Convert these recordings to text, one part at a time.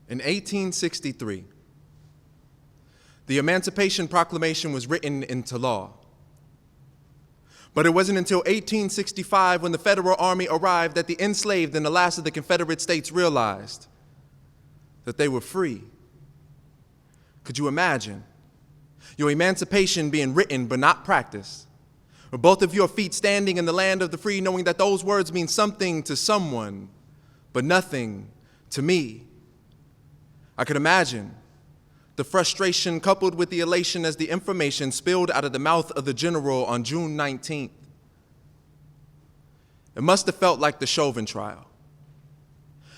In 1863, the Emancipation Proclamation was written into law. But it wasn't until 1865, when the Federal Army arrived, that the enslaved in the last of the Confederate States realized that they were free. Could you imagine your emancipation being written but not practiced? Or both of your feet standing in the land of the free, knowing that those words mean something to someone, but nothing to me. I could imagine the frustration coupled with the elation as the information spilled out of the mouth of the general on June 19th. It must have felt like the Chauvin trial.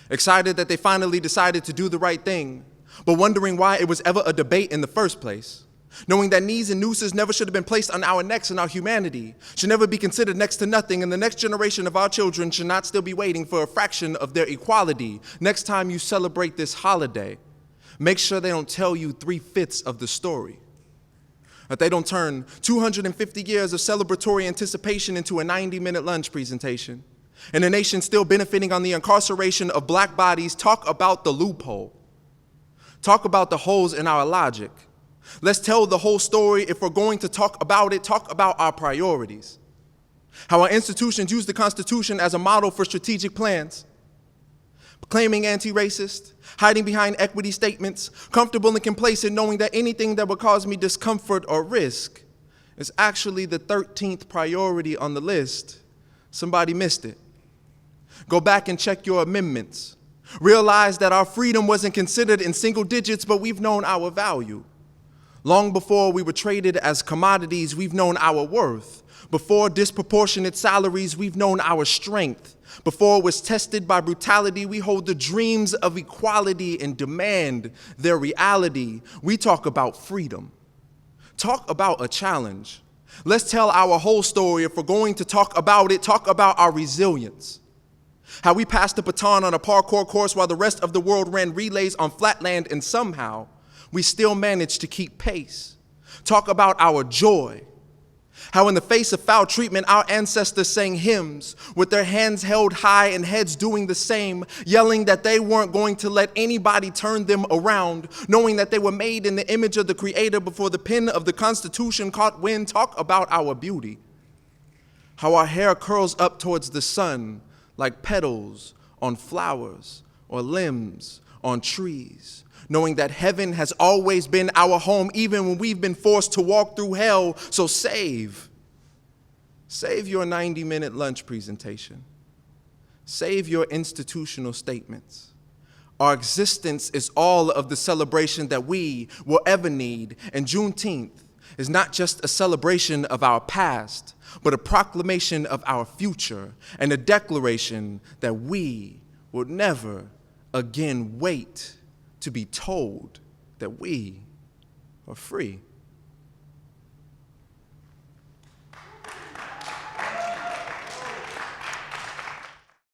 Excited that they finally decided to do the right thing, but wondering why it was ever a debate in the first place. Knowing that knees and nooses never should have been placed on our necks, and our humanity should never be considered next to nothing, and the next generation of our children should not still be waiting for a fraction of their equality. Next time you celebrate this holiday, make sure they don't tell you 3/5 of the story. That they don't turn 250 years of celebratory anticipation into a 90-minute lunch presentation. And a nation still benefiting on the incarceration of black bodies, talk about the loophole. Talk about the holes in our logic. Let's tell the whole story. If we're going to talk about it, talk about our priorities. How our institutions use the Constitution as a model for strategic plans. Claiming anti-racist, hiding behind equity statements, comfortable and complacent, knowing that anything that would cause me discomfort or risk is actually the 13th priority on the list. Somebody missed it. Go back and check your amendments. Realize that our freedom wasn't considered in single digits, but we've known our value. Long before we were traded as commodities, we've known our worth. Before disproportionate salaries, we've known our strength. Before it was tested by brutality, we hold the dreams of equality and demand their reality. We talk about freedom. Talk about a challenge. Let's tell our whole story. If we're going to talk about it, talk about our resilience. How we passed the baton on a parkour course while the rest of the world ran relays on flat land, and somehow we still managed to keep pace. Talk about our joy. How in the face of foul treatment, our ancestors sang hymns with their hands held high and heads doing the same, yelling that they weren't going to let anybody turn them around, knowing that they were made in the image of the Creator before the pen of the Constitution caught wind. Talk about our beauty. How our hair curls up towards the sun like petals on flowers or limbs on trees, knowing that heaven has always been our home, even when we've been forced to walk through hell. So save your 90-minute lunch presentation. Save your institutional statements. Our existence is all of the celebration that we will ever need. And Juneteenth is not just a celebration of our past, but a proclamation of our future and a declaration that we will never again wait to be told that we are free.